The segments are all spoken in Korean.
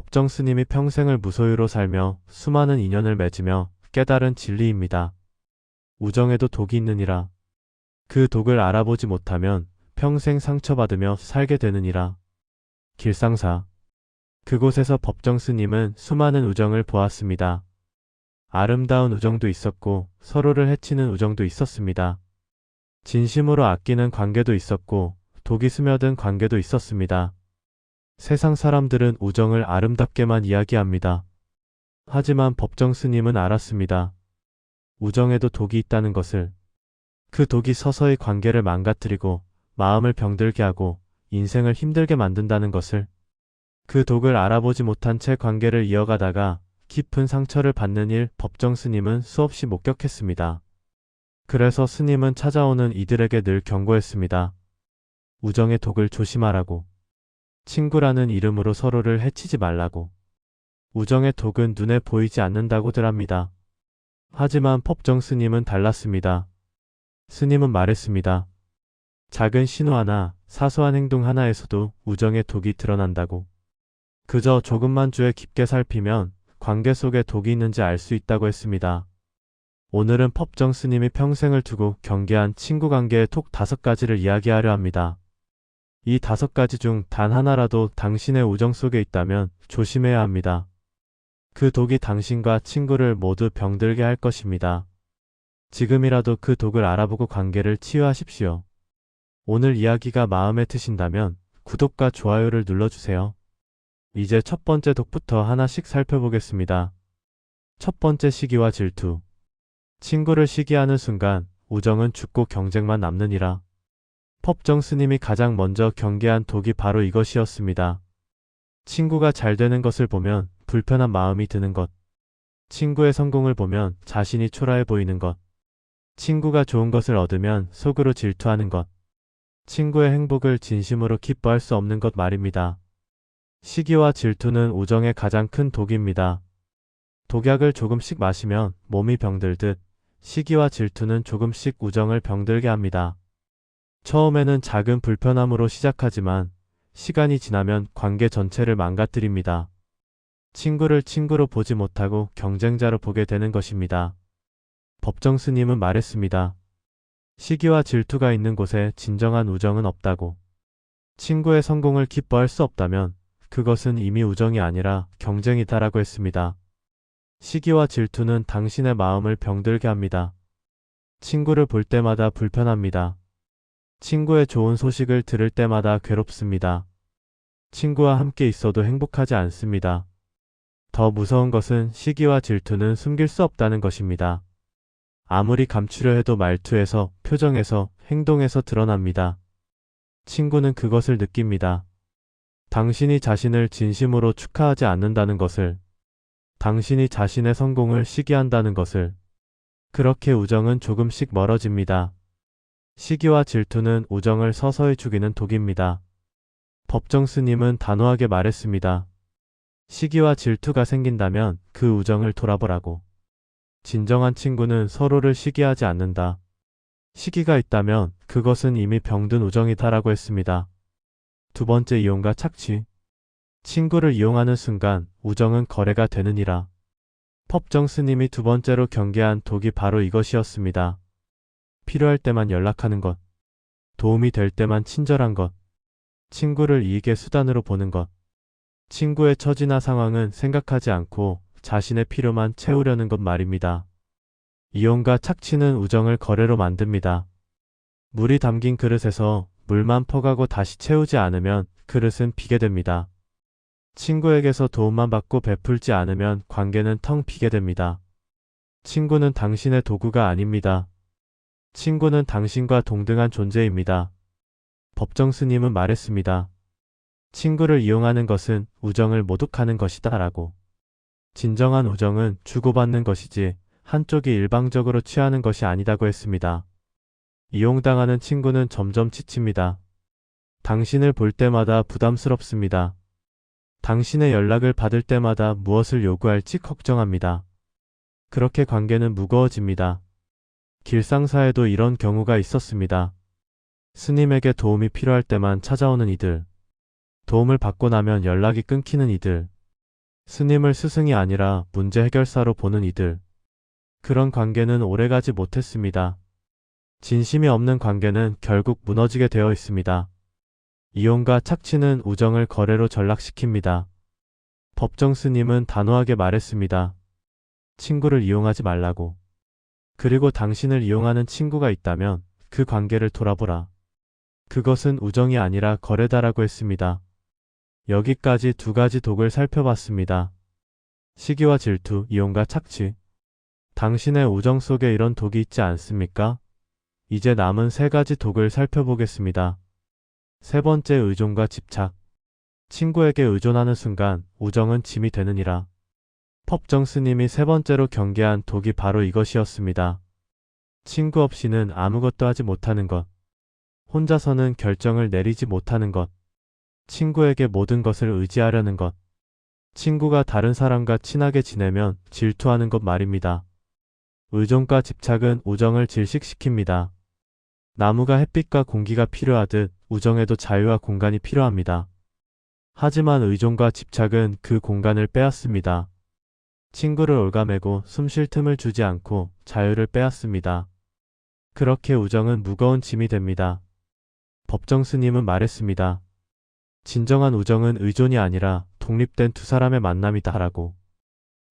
법정 스님이 평생을 무소유로 살며 수많은 인연을 맺으며 깨달은 진리입니다. 우정에도 독이 있느니라. 그 독을 알아보지 못하면 평생 상처받으며 살게 되느니라. 길상사. 그곳에서 법정 스님은 수많은 우정을 보았습니다. 아름다운 우정도 있었고 서로를 해치는 우정도 있었습니다. 진심으로 아끼는 관계도 있었고 독이 스며든 관계도 있었습니다. 세상 사람들은 우정을 아름답게만 이야기합니다. 하지만 법정 스님은 알았습니다. 우정에도 독이 있다는 것을. 그 독이 서서히 관계를 망가뜨리고 마음을 병들게 하고 인생을 힘들게 만든다는 것을. 그 독을 알아보지 못한 채 관계를 이어가다가 깊은 상처를 받는 일 법정 스님은 수없이 목격했습니다. 그래서 스님은 찾아오는 이들에게 늘 경고했습니다. 우정의 독을 조심하라고. 친구라는 이름으로 서로를 해치지 말라고. 우정의 독은 눈에 보이지 않는다고들 합니다. 하지만 법정 스님은 달랐습니다. 스님은 말했습니다. 작은 신호 하나, 사소한 행동 하나에서도 우정의 독이 드러난다고. 그저 조금만 주의 깊게 살피면 관계 속에 독이 있는지 알 수 있다고 했습니다. 오늘은 법정 스님이 평생을 두고 경계한 친구 관계의 톡 5가지를 이야기하려 합니다. 이 5가지 중 단 하나라도 당신의 우정 속에 있다면 조심해야 합니다. 그 독이 당신과 친구를 모두 병들게 할 것입니다. 지금이라도 그 독을 알아보고 관계를 치유하십시오. 오늘 이야기가 마음에 드신다면 구독과 좋아요를 눌러주세요. 이제 첫 번째 독부터 하나씩 살펴보겠습니다. 첫 번째, 시기와 질투. 친구를 시기하는 순간 우정은 죽고 경쟁만 남느니라. 법정 스님이 가장 먼저 경계한 독이 바로 이것이었습니다. 친구가 잘 되는 것을 보면 불편한 마음이 드는 것. 친구의 성공을 보면 자신이 초라해 보이는 것. 친구가 좋은 것을 얻으면 속으로 질투하는 것. 친구의 행복을 진심으로 기뻐할 수 없는 것 말입니다. 시기와 질투는 우정의 가장 큰 독입니다. 독약을 조금씩 마시면 몸이 병들듯 시기와 질투는 조금씩 우정을 병들게 합니다. 처음에는 작은 불편함으로 시작하지만 시간이 지나면 관계 전체를 망가뜨립니다. 친구를 친구로 보지 못하고 경쟁자로 보게 되는 것입니다. 법정 스님은 말했습니다. 시기와 질투가 있는 곳에 진정한 우정은 없다고. 친구의 성공을 기뻐할 수 없다면 그것은 이미 우정이 아니라 경쟁이다라고 했습니다. 시기와 질투는 당신의 마음을 병들게 합니다. 친구를 볼 때마다 불편합니다. 친구의 좋은 소식을 들을 때마다 괴롭습니다. 친구와 함께 있어도 행복하지 않습니다. 더 무서운 것은 시기와 질투는 숨길 수 없다는 것입니다. 아무리 감추려 해도 말투에서, 표정에서, 행동에서 드러납니다. 친구는 그것을 느낍니다. 당신이 자신을 진심으로 축하하지 않는다는 것을, 당신이 자신의 성공을 시기한다는 것을. 그렇게 우정은 조금씩 멀어집니다. 시기와 질투는 우정을 서서히 죽이는 독입니다. 법정 스님은 단호하게 말했습니다. 시기와 질투가 생긴다면 그 우정을 돌아보라고. 진정한 친구는 서로를 시기하지 않는다. 시기가 있다면 그것은 이미 병든 우정이다라고 했습니다. 두 번째, 이용과 착취. 친구를 이용하는 순간 우정은 거래가 되느니라. 법정 스님이 두 번째로 경계한 독이 바로 이것이었습니다. 필요할 때만 연락하는 것, 도움이 될 때만 친절한 것, 친구를 이익의 수단으로 보는 것. 친구의 처지나 상황은 생각하지 않고 자신의 필요만 채우려는 것 말입니다. 이용과 착취는 우정을 거래로 만듭니다. 물이 담긴 그릇에서 물만 퍼가고 다시 채우지 않으면 그릇은 비게 됩니다. 친구에게서 도움만 받고 베풀지 않으면 관계는 텅 비게 됩니다. 친구는 당신의 도구가 아닙니다. 친구는 당신과 동등한 존재입니다. 법정 스님은 말했습니다. 친구를 이용하는 것은 우정을 모독하는 것이다 라고. 진정한 우정은 주고받는 것이지 한쪽이 일방적으로 취하는 것이 아니다고 했습니다. 이용당하는 친구는 점점 지칩니다. 당신을 볼 때마다 부담스럽습니다. 당신의 연락을 받을 때마다 무엇을 요구할지 걱정합니다. 그렇게 관계는 무거워집니다. 길상사에도 이런 경우가 있었습니다. 스님에게 도움이 필요할 때만 찾아오는 이들, 도움을 받고 나면 연락이 끊기는 이들, 스님을 스승이 아니라 문제 해결사로 보는 이들. 그런 관계는 오래가지 못했습니다. 진심이 없는 관계는 결국 무너지게 되어 있습니다. 이혼과 착취는 우정을 거래로 전락시킵니다. 법정 스님은 단호하게 말했습니다. 친구를 이용하지 말라고. 그리고 당신을 이용하는 친구가 있다면 그 관계를 돌아보라. 그것은 우정이 아니라 거래다라고 했습니다. 여기까지 두 가지 독을 살펴봤습니다. 시기와 질투, 이용과 착취. 당신의 우정 속에 이런 독이 있지 않습니까? 이제 남은 세 가지 독을 살펴보겠습니다. 세 번째, 의존과 집착. 친구에게 의존하는 순간 우정은 짐이 되느니라. 법정 스님이 세 번째로 경계한 독이 바로 이것이었습니다. 친구 없이는 아무것도 하지 못하는 것. 혼자서는 결정을 내리지 못하는 것. 친구에게 모든 것을 의지하려는 것. 친구가 다른 사람과 친하게 지내면 질투하는 것 말입니다. 의존과 집착은 우정을 질식시킵니다. 나무가 햇빛과 공기가 필요하듯 우정에도 자유와 공간이 필요합니다. 하지만 의존과 집착은 그 공간을 빼앗습니다. 친구를 올가매고 숨 쉴 틈을 주지 않고 자유를 빼앗습니다. 그렇게 우정은 무거운 짐이 됩니다. 법정 스님은 말했습니다. 진정한 우정은 의존이 아니라 독립된 두 사람의 만남이다라고.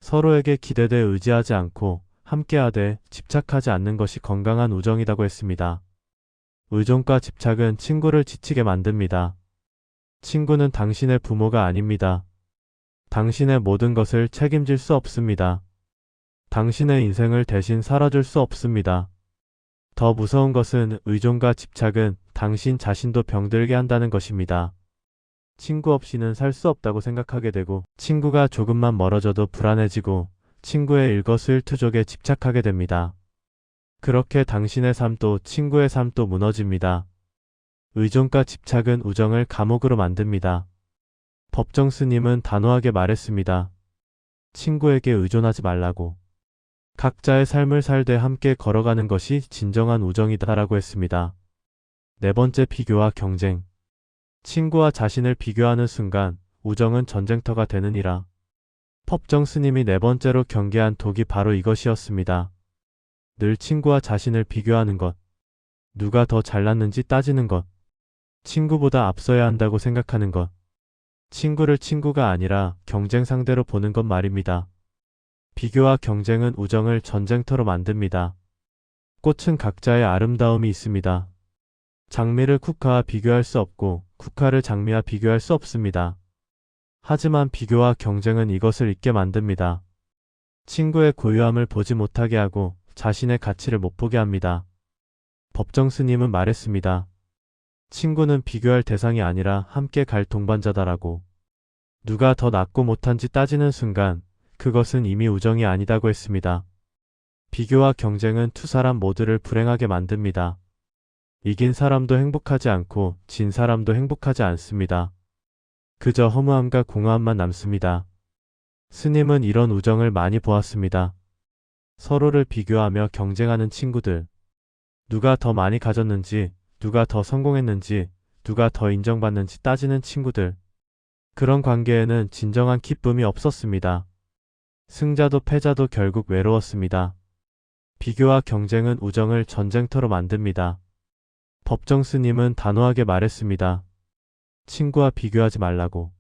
서로에게 기대돼 의지하지 않고 함께하되 집착하지 않는 것이 건강한 우정이라고 했습니다. 의존과 집착은 친구를 지치게 만듭니다. 친구는 당신의 부모가 아닙니다. 당신의 모든 것을 책임질 수 없습니다. 당신의 인생을 대신 살아줄 수 없습니다. 더 무서운 것은 의존과 집착은 당신 자신도 병들게 한다는 것입니다. 친구 없이는 살 수 없다고 생각하게 되고 친구가 조금만 멀어져도 불안해지고 친구의 일거수일투족에 집착하게 됩니다. 그렇게 당신의 삶도 친구의 삶도 무너집니다. 의존과 집착은 우정을 감옥으로 만듭니다. 법정 스님은 단호하게 말했습니다. 친구에게 의존하지 말라고. 각자의 삶을 살되 함께 걸어가는 것이 진정한 우정이다라고 했습니다. 네 번째, 비교와 경쟁. 친구와 자신을 비교하는 순간 우정은 전쟁터가 되느니라. 법정 스님이 네 번째로 경계한 독이 바로 이것이었습니다. 늘 친구와 자신을 비교하는 것. 누가 더 잘났는지 따지는 것. 친구보다 앞서야 한다고 생각하는 것. 친구를 친구가 아니라 경쟁 상대로 보는 것 말입니다. 비교와 경쟁은 우정을 전쟁터로 만듭니다. 꽃은 각자의 아름다움이 있습니다. 장미를 국화와 비교할 수 없고 국화를 장미와 비교할 수 없습니다. 하지만 비교와 경쟁은 이것을 잊게 만듭니다. 친구의 고유함을 보지 못하게 하고 자신의 가치를 못 보게 합니다. 법정 스님은 말했습니다. 친구는 비교할 대상이 아니라 함께 갈 동반자다라고. 누가 더 낫고 못한지 따지는 순간 그것은 이미 우정이 아니다고 했습니다. 비교와 경쟁은 두 사람 모두를 불행하게 만듭니다. 이긴 사람도 행복하지 않고 진 사람도 행복하지 않습니다. 그저 허무함과 공허함만 남습니다. 스님은 이런 우정을 많이 보았습니다. 서로를 비교하며 경쟁하는 친구들. 누가 더 많이 가졌는지, 누가 더 성공했는지, 누가 더 인정받는지 따지는 친구들. 그런 관계에는 진정한 기쁨이 없었습니다. 승자도 패자도 결국 외로웠습니다. 비교와 경쟁은 우정을 전쟁터로 만듭니다. 법정 스님은 단호하게 말했습니다. 친구와 비교하지 말라고.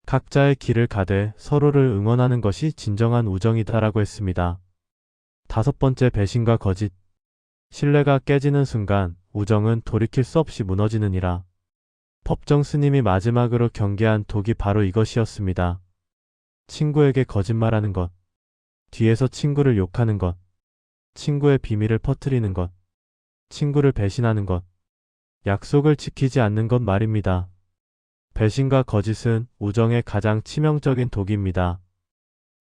각자의 길을 가되 서로를 응원하는 것이 진정한 우정이다라고 했습니다. 다섯 번째, 배신과 거짓. 신뢰가 깨지는 순간 우정은 돌이킬 수 없이 무너지느니라. 법정 스님이 마지막으로 경계한 독이 바로 이것이었습니다. 친구에게 거짓말하는 것. 뒤에서 친구를 욕하는 것. 친구의 비밀을 퍼뜨리는 것. 친구를 배신하는 것. 약속을 지키지 않는 것 말입니다. 배신과 거짓은 우정의 가장 치명적인 독입니다.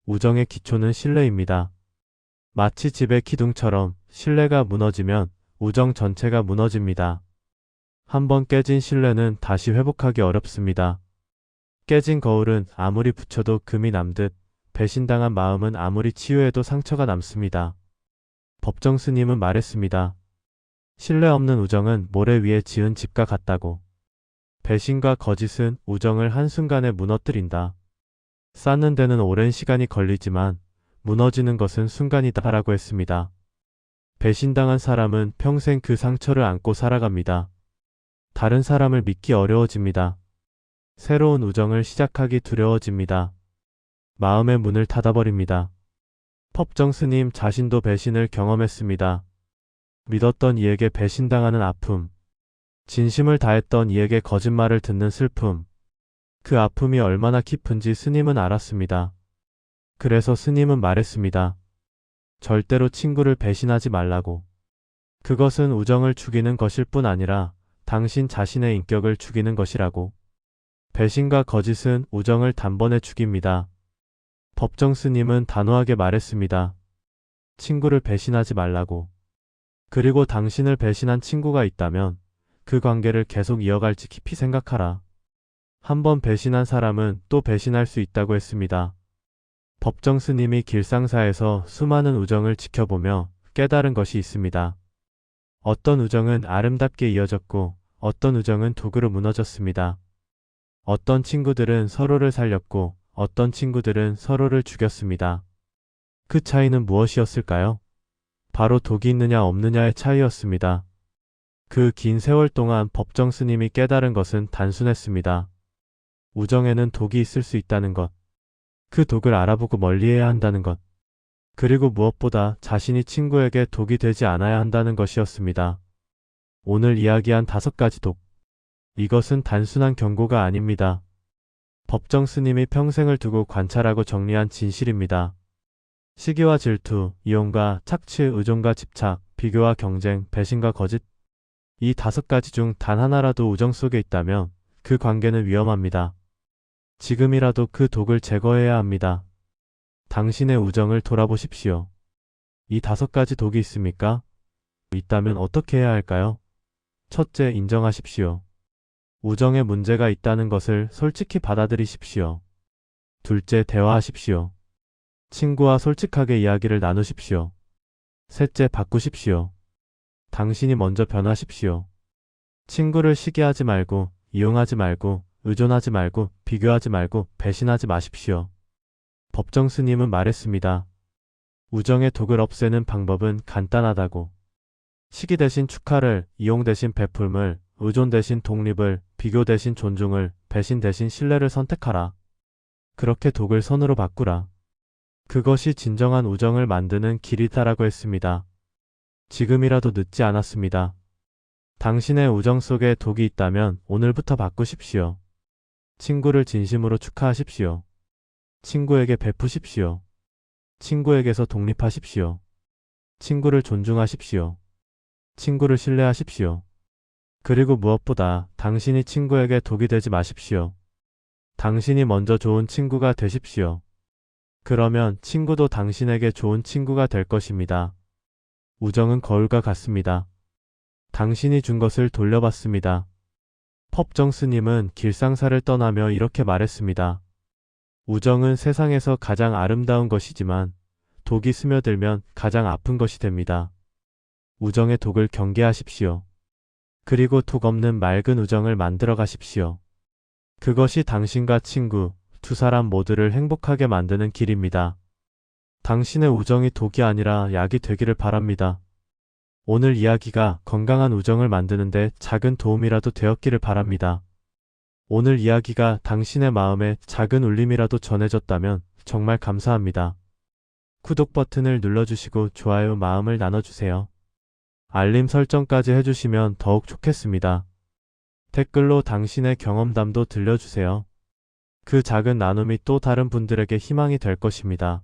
우정의 기초는 신뢰입니다. 마치 집의 기둥처럼 신뢰가 무너지면 우정 전체가 무너집니다. 한번 깨진 신뢰는 다시 회복하기 어렵습니다. 깨진 거울은 아무리 붙여도 금이 남듯 배신당한 마음은 아무리 치유해도 상처가 남습니다. 법정 스님은 말했습니다. 신뢰 없는 우정은 모래 위에 지은 집과 같다고. 배신과 거짓은 우정을 한순간에 무너뜨린다. 쌓는 데는 오랜 시간이 걸리지만 무너지는 것은 순간이다라고 했습니다. 배신당한 사람은 평생 그 상처를 안고 살아갑니다. 다른 사람을 믿기 어려워집니다. 새로운 우정을 시작하기 두려워집니다. 마음의 문을 닫아버립니다. 법정 스님 자신도 배신을 경험했습니다. 믿었던 이에게 배신당하는 아픔, 진심을 다했던 이에게 거짓말을 듣는 슬픔, 그 아픔이 얼마나 깊은지 스님은 알았습니다. 그래서 스님은 말했습니다. 절대로 친구를 배신하지 말라고. 그것은 우정을 죽이는 것일 뿐 아니라 당신 자신의 인격을 죽이는 것이라고. 배신과 거짓은 우정을 단번에 죽입니다. 법정 스님은 단호하게 말했습니다. 친구를 배신하지 말라고. 그리고 당신을 배신한 친구가 있다면 그 관계를 계속 이어갈지 깊이 생각하라. 한번 배신한 사람은 또 배신할 수 있다고 했습니다. 법정 스님이 길상사에서 수많은 우정을 지켜보며 깨달은 것이 있습니다. 어떤 우정은 아름답게 이어졌고 어떤 우정은 도구로 무너졌습니다. 어떤 친구들은 서로를 살렸고 어떤 친구들은 서로를 죽였습니다. 그 차이는 무엇이었을까요? 바로 독이 있느냐 없느냐의 차이였습니다. 그 긴 세월 동안 법정 스님이 깨달은 것은 단순했습니다. 우정에는 독이 있을 수 있다는 것. 그 독을 알아보고 멀리해야 한다는 것. 그리고 무엇보다 자신이 친구에게 독이 되지 않아야 한다는 것이었습니다. 오늘 이야기한 5가지 독. 이것은 단순한 경고가 아닙니다. 법정 스님이 평생을 두고 관찰하고 정리한 진실입니다. 시기와 질투, 이용과 착취, 의존과 집착, 비교와 경쟁, 배신과 거짓. 이 5가지 중 단 하나라도 우정 속에 있다면 그 관계는 위험합니다. 지금이라도 그 독을 제거해야 합니다. 당신의 우정을 돌아보십시오. 이 5가지 독이 있습니까? 있다면 어떻게 해야 할까요? 첫째, 인정하십시오. 우정에 문제가 있다는 것을 솔직히 받아들이십시오. 둘째, 대화하십시오. 친구와 솔직하게 이야기를 나누십시오. 셋째, 바꾸십시오. 당신이 먼저 변하십시오. 친구를 시기하지 말고, 이용하지 말고, 의존하지 말고, 비교하지 말고, 배신하지 마십시오. 법정 스님은 말했습니다. 우정의 독을 없애는 방법은 간단하다고. 시기 대신 축하를, 이용 대신 베풀음을, 의존 대신 독립을, 비교 대신 존중을, 배신 대신 신뢰를 선택하라. 그렇게 독을 선으로 바꾸라. 그것이 진정한 우정을 만드는 길이다라고 했습니다. 지금이라도 늦지 않았습니다. 당신의 우정 속에 독이 있다면 오늘부터 바꾸십시오. 친구를 진심으로 축하하십시오. 친구에게 베푸십시오. 친구에게서 독립하십시오. 친구를 존중하십시오. 친구를 신뢰하십시오. 그리고 무엇보다 당신이 친구에게 독이 되지 마십시오. 당신이 먼저 좋은 친구가 되십시오. 그러면 친구도 당신에게 좋은 친구가 될 것입니다. 우정은 거울과 같습니다. 당신이 준 것을 돌려받습니다. 법정 스님은 길상사를 떠나며 이렇게 말했습니다. 우정은 세상에서 가장 아름다운 것이지만 독이 스며들면 가장 아픈 것이 됩니다. 우정의 독을 경계하십시오. 그리고 독 없는 맑은 우정을 만들어 가십시오. 그것이 당신과 친구, 두 사람 모두를 행복하게 만드는 길입니다. 당신의 우정이 독이 아니라 약이 되기를 바랍니다. 오늘 이야기가 건강한 우정을 만드는데 작은 도움이라도 되었기를 바랍니다. 오늘 이야기가 당신의 마음에 작은 울림이라도 전해졌다면 정말 감사합니다. 구독 버튼을 눌러주시고 좋아요 마음을 나눠주세요. 알림 설정까지 해주시면 더욱 좋겠습니다. 댓글로 당신의 경험담도 들려주세요. 그 작은 나눔이 또 다른 분들에게 희망이 될 것입니다.